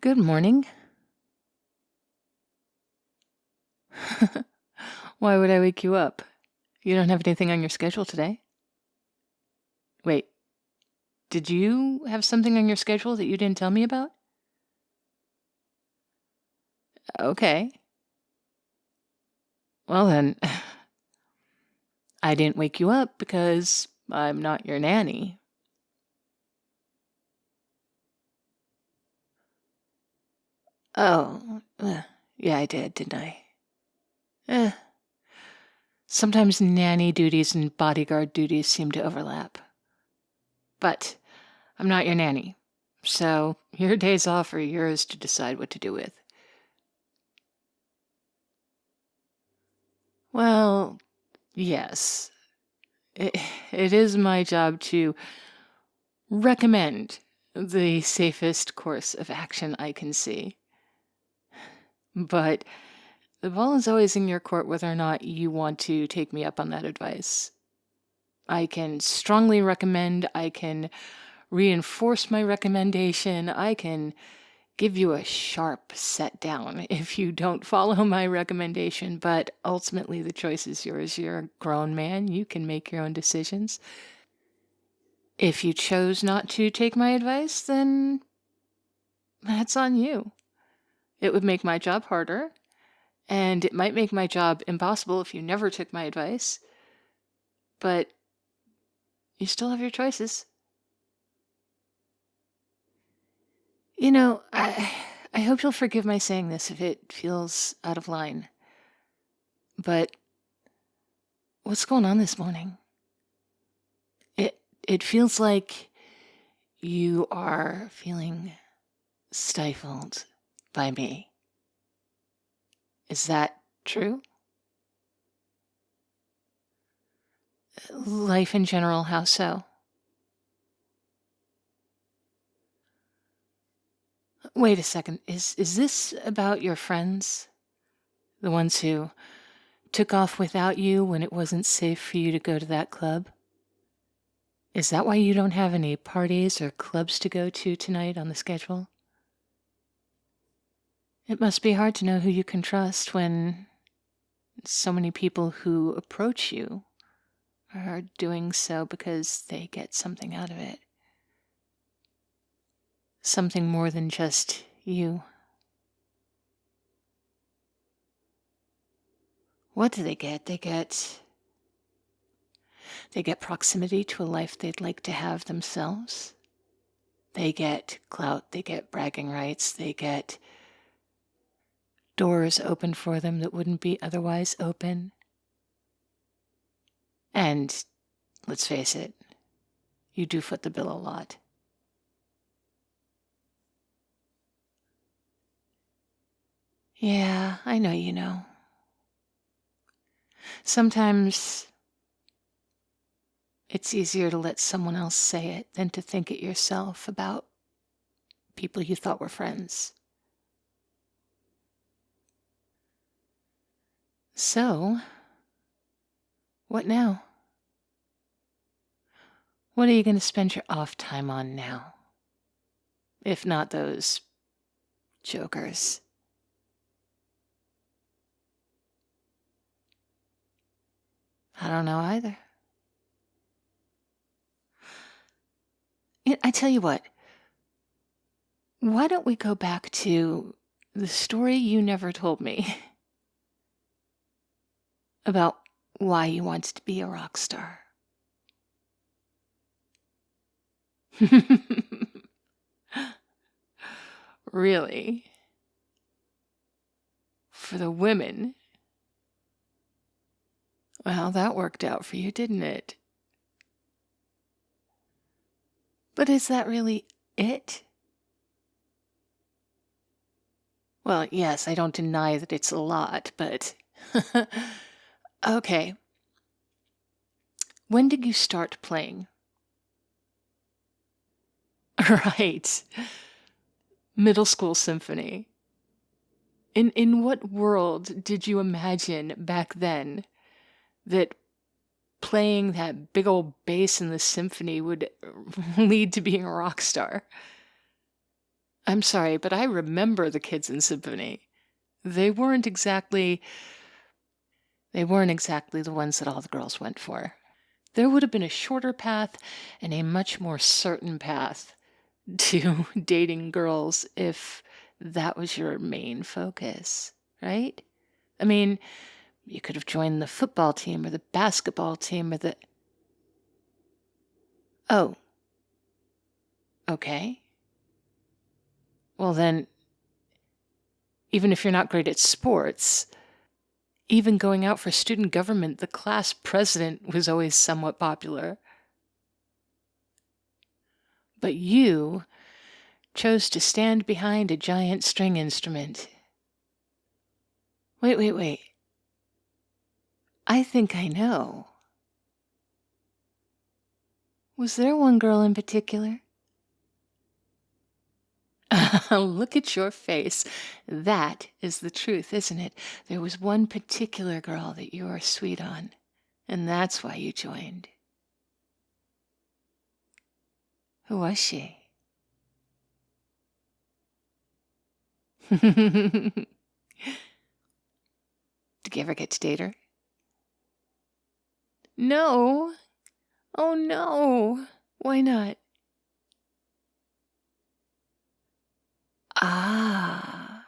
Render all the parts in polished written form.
Good morning. Why would I wake you up? You don't have anything on your schedule today? Wait, did you have something on your schedule that you didn't tell me about? Okay. Well then, I didn't wake you up because I'm not your nanny. Oh, yeah, I did, didn't I? Eh. Sometimes nanny duties and bodyguard duties seem to overlap. But I'm not your nanny, so your days off are yours to decide what to do with. Well, yes. It is my job to recommend the safest course of action I can see. But the ball is always in your court whether or not you want to take me up on that advice. I can strongly recommend, I can reinforce my recommendation, I can give you a sharp set down if you don't follow my recommendation, but ultimately the choice is yours. You're a grown man, you can make your own decisions. If you chose not to take my advice, then that's on you. It would make my job harder, and it might make my job impossible if you never took my advice, but you still have your choices. I hope you'll forgive my saying this if it feels out of line, but what's going on this morning? It feels like you are feeling stifled by me. Is that true? Life in general, how so? Wait a second, is this about your friends? The ones who took off without you when it wasn't safe for you to go to that club? Is that why you don't have any parties or clubs to go to tonight on the schedule? It must be hard to know who you can trust when so many people who approach you are doing so because they get something out of it. Something more than just you. What do they get? They get proximity to a life they'd like to have themselves. They get clout, they get bragging rights, they get doors open for them that wouldn't be otherwise open. And let's face it, you do foot the bill a lot. Yeah, I know you know. Sometimes it's easier to let someone else say it than to think it yourself about people you thought were friends. So, what now? What are you going to spend your off time on now? If not those jokers. I don't know either. I tell you what, why don't we go back to the story you never told me about why you wanted to be a rock star? Really? For the women? Well, that worked out for you, didn't it? But is that really it? Well, yes, I don't deny that it's a lot, but... Okay. When did you start playing? Right. Middle school symphony. In what world did you imagine back then that playing that big old bass in the symphony would lead to being a rock star? I'm sorry, but I remember the kids in symphony. They weren't exactly they weren't exactly the ones that all the girls went for. There would have been a shorter path and a much more certain path to dating girls if that was your main focus, right? I mean, you could have joined the football team or the basketball team or the. Oh, okay. Well, then, even if you're not great at sports, even going out for student government, the class president was always somewhat popular. But you chose to stand behind a giant string instrument. Wait. I think I know. Was there one girl in particular? Look at your face. That is the truth, isn't it? There was one particular girl that you were sweet on, and that's why you joined. Who was she? Did you ever get to date her? No. Oh no. Why not? Ah.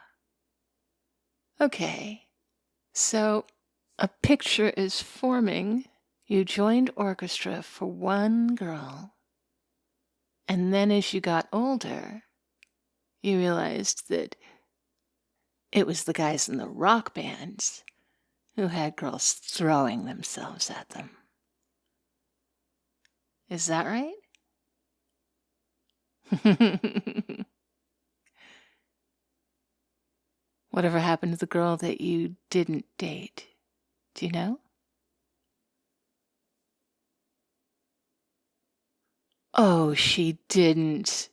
Okay. So a picture is forming. You joined orchestra for one girl. And then as you got older, you realized that it was the guys in the rock bands who had girls throwing themselves at them. Is that right? Whatever happened to the girl that you didn't date? Do you know? Oh, she didn't.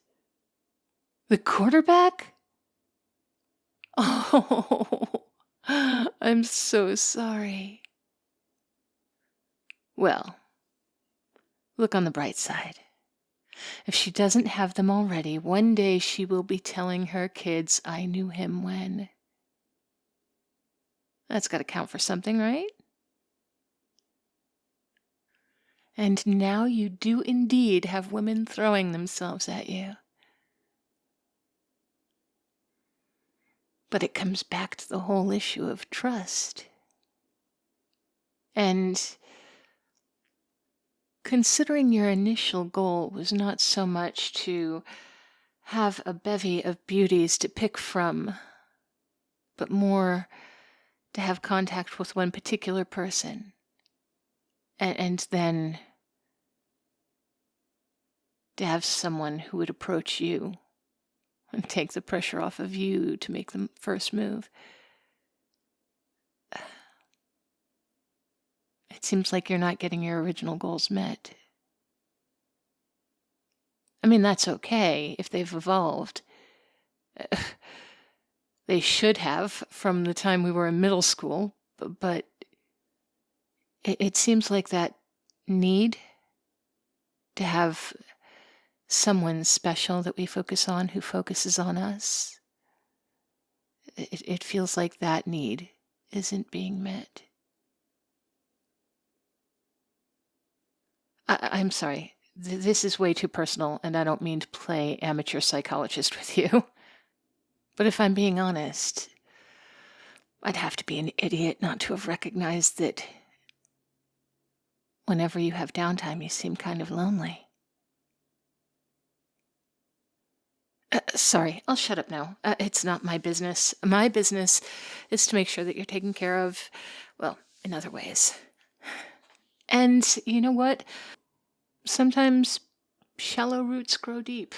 The quarterback? Oh, I'm so sorry. Well, look on the bright side. If she doesn't have them already, one day she will be telling her kids, I knew him when. That's got to count for something, right? And now you do indeed have women throwing themselves at you. But it comes back to the whole issue of trust. And considering your initial goal was not so much to have a bevy of beauties to pick from, but more to have contact with one particular person, and then to have someone who would approach you and take the pressure off of you to make the first move. It seems like you're not getting your original goals met. I mean, that's okay if they've evolved. They should have from the time we were in middle school, but it seems like that need to have someone special that we focus on who focuses on us, it feels like that need isn't being met. I'm sorry. This is way too personal, and I don't mean to play amateur psychologist with you. But if I'm being honest, I'd have to be an idiot not to have recognized that whenever you have downtime, you seem kind of lonely. Sorry, I'll shut up now. It's not my business. My business is to make sure that you're taken care of, well, in other ways. And you know what? Sometimes shallow roots grow deep.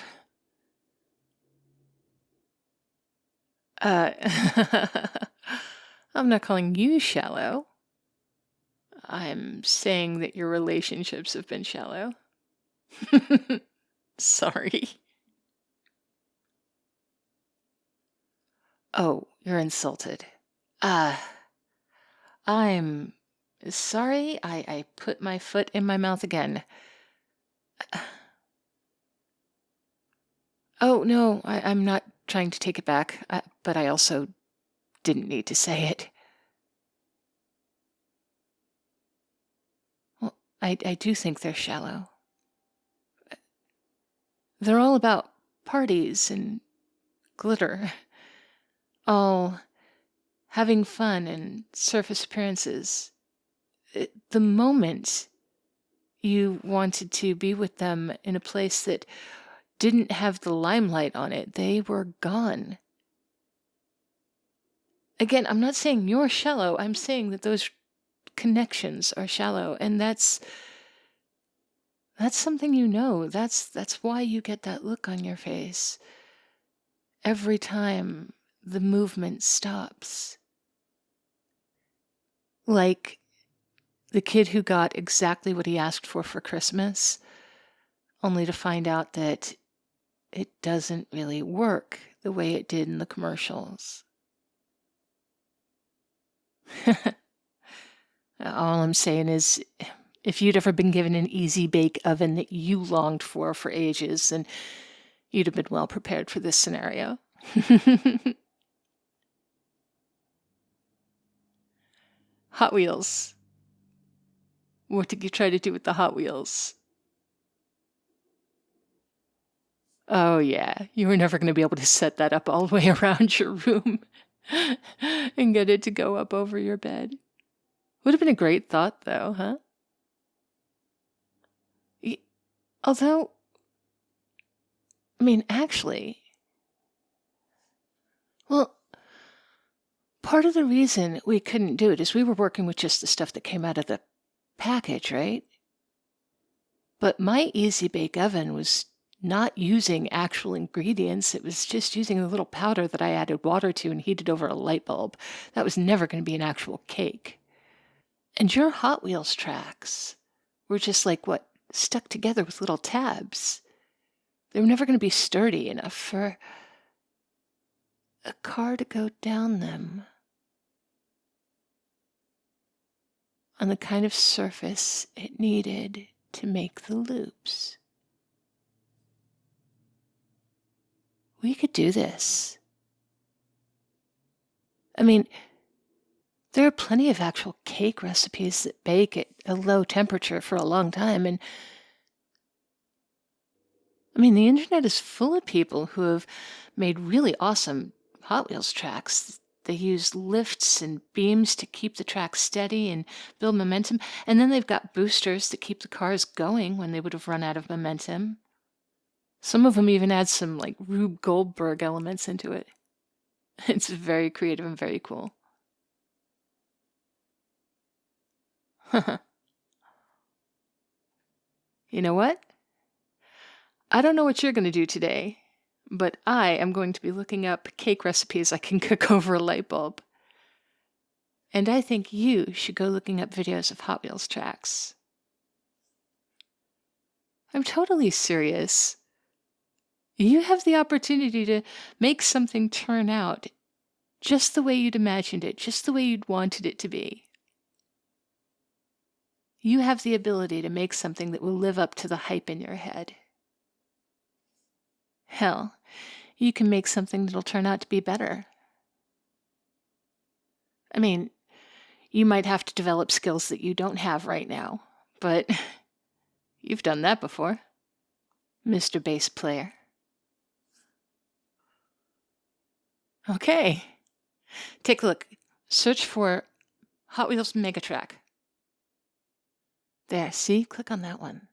I'm not calling you shallow. I'm saying that your relationships have been shallow. Sorry. Oh, you're insulted. I'm sorry. I put my foot in my mouth again. Oh, no, I'm not trying to take it back, but I also didn't need to say it. Well, I do think they're shallow. They're all about parties and glitter. All having fun and surface appearances. The moment you wanted to be with them in a place that didn't have the limelight on it, they were gone. Again, I'm not saying you're shallow. I'm saying that those connections are shallow, and that's something you know. That's why you get that look on your face every time the movement stops. Like the kid who got exactly what he asked for Christmas, only to find out that it doesn't really work the way it did in the commercials. All I'm saying is, if you'd ever been given an easy bake oven that you longed for ages, then you'd have been well prepared for this scenario. Hot Wheels. What did you try to do with the Hot Wheels? Oh yeah, you were never going to be able to set that up all the way around your room and get it to go up over your bed. Would have been a great thought though, huh? Although, I mean, actually, well, part of the reason we couldn't do it is we were working with just the stuff that came out of the package, right? But my Easy Bake Oven was not using actual ingredients. It was just using a little powder that I added water to and heated over a light bulb. That was never going to be an actual cake. And your Hot Wheels tracks were just like, stuck together with little tabs. They were never going to be sturdy enough for a car to go down them on the kind of surface it needed to make the loops. We could do this. I mean, there are plenty of actual cake recipes that bake at a low temperature for a long time, and I mean, the internet is full of people who have made really awesome Hot Wheels tracks. They use lifts and beams to keep the track steady and build momentum, and then they've got boosters that keep the cars going when they would have run out of momentum. Some of them even add some like Rube Goldberg elements into it. It's very creative and very cool. You know what? I don't know what you're going to do today, but I am going to be looking up cake recipes I can cook over a light bulb. And I think you should go looking up videos of Hot Wheels tracks. I'm totally serious. You have the opportunity to make something turn out just the way you'd imagined it, just the way you'd wanted it to be. You have the ability to make something that will live up to the hype in your head. Hell, you can make something that'll turn out to be better. I mean, you might have to develop skills that you don't have right now, but you've done that before, Mr. Bass Player. Okay, take a look. Search for Hot Wheels Megatrack. There, see? Click on that one.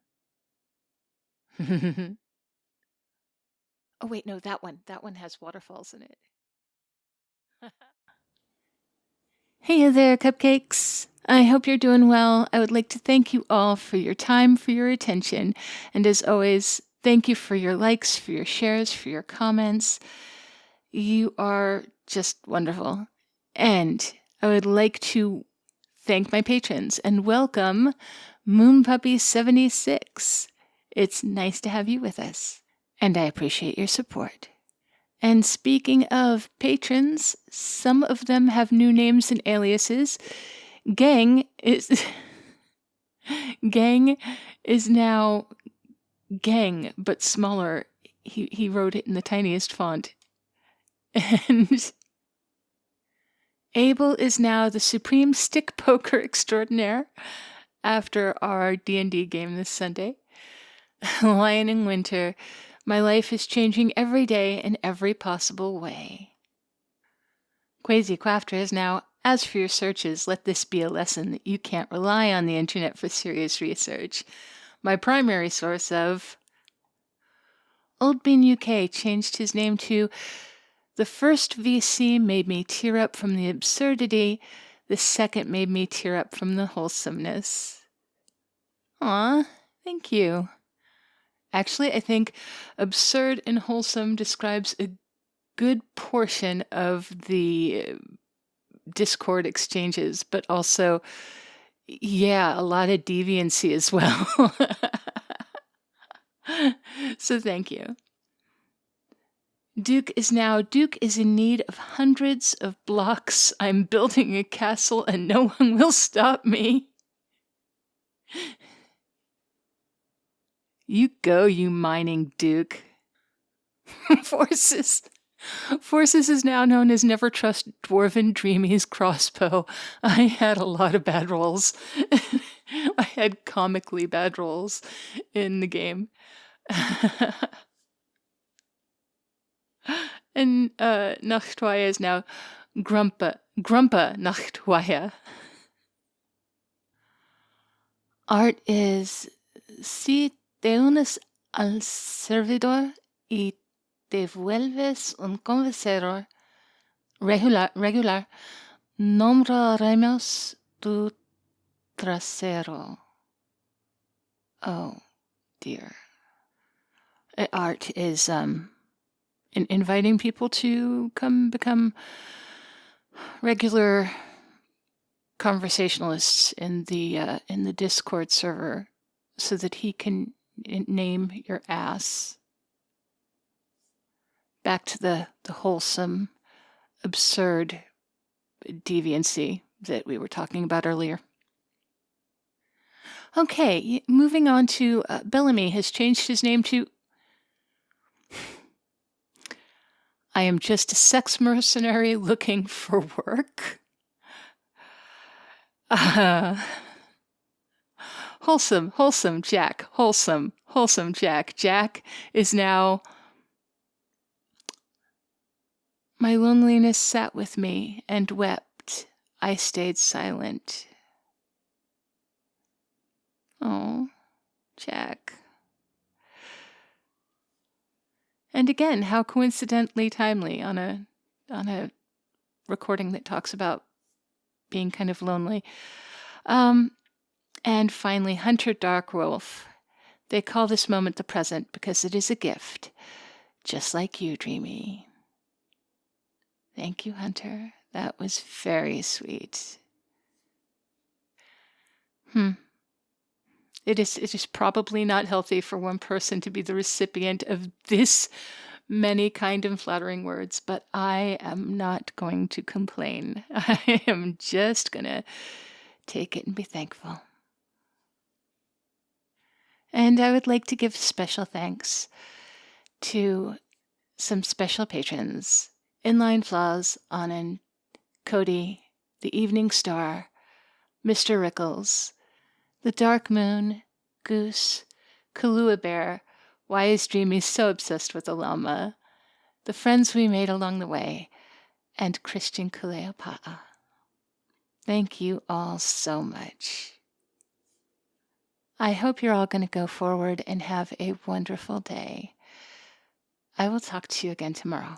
Oh, wait, no, that one. That one has waterfalls in it. Hey there, cupcakes. I hope you're doing well. I would like to thank you all for your time, for your attention. And as always, thank you for your likes, for your shares, for your comments. You are just wonderful. And I would like to thank my patrons and welcome Moonpuppy76. It's nice to have you with us, and I appreciate your support. And speaking of patrons, some of them have new names and aliases. Gang is now Gang, but smaller. He wrote it in the tiniest font. And Abel is now the supreme stick poker extraordinaire after our D&D game this Sunday. Lion in Winter, my life is changing every day in every possible way. Quasi Quaftra is now, as for your searches, let this be a lesson that you can't rely on the internet for serious research. My primary source of Old Bean UK changed his name to the first VC made me tear up from the absurdity, the second made me tear up from the wholesomeness. Aw, thank you. Actually, I think absurd and wholesome describes a good portion of the Discord exchanges, but also, yeah, a lot of deviancy as well. So thank you. Duke is in need of hundreds of blocks. I'm building a castle and no one will stop me. You go, you mining Duke. Forces is now known as Never Trust Dwarven Dreamy's crossbow. I had a lot of bad rolls. I had comically bad rolls in the game. And Nachtwaya is now Grumpa Nachtwaya. Art is si te unes al servidor y te vuelves un conversador regular, nombraremos tu trasero. Oh, dear. Art is inviting people to come become regular conversationalists in the Discord server so that he can name your ass. Back to the wholesome, absurd deviancy that we were talking about earlier. Okay, moving on to Bellamy has changed his name to I am just a sex mercenary looking for work. Wholesome Jack. Wholesome Jack. Jack is now my loneliness sat with me and wept. I stayed silent. Oh, Jack. And again, how coincidentally timely on a recording that talks about being kind of lonely. And finally, Hunter Darkwolf. They call this moment the present because it is a gift, just like you, Dreamy. Thank you, Hunter. That was very sweet. It is probably not healthy for one person to be the recipient of this many kind and flattering words, but I am not going to complain. I am just going to take it and be thankful. And I would like to give special thanks to some special patrons: Inline Flaws, Anand, Cody, The Evening Star, Mr. Rickles, The Dark Moon, Goose, Kahlua Bear, Why is Dreamy so obsessed with the llama, the friends we made along the way, and Christian Kuleopa'a. Thank you all so much. I hope you're all going to go forward and have a wonderful day. I will talk to you again tomorrow.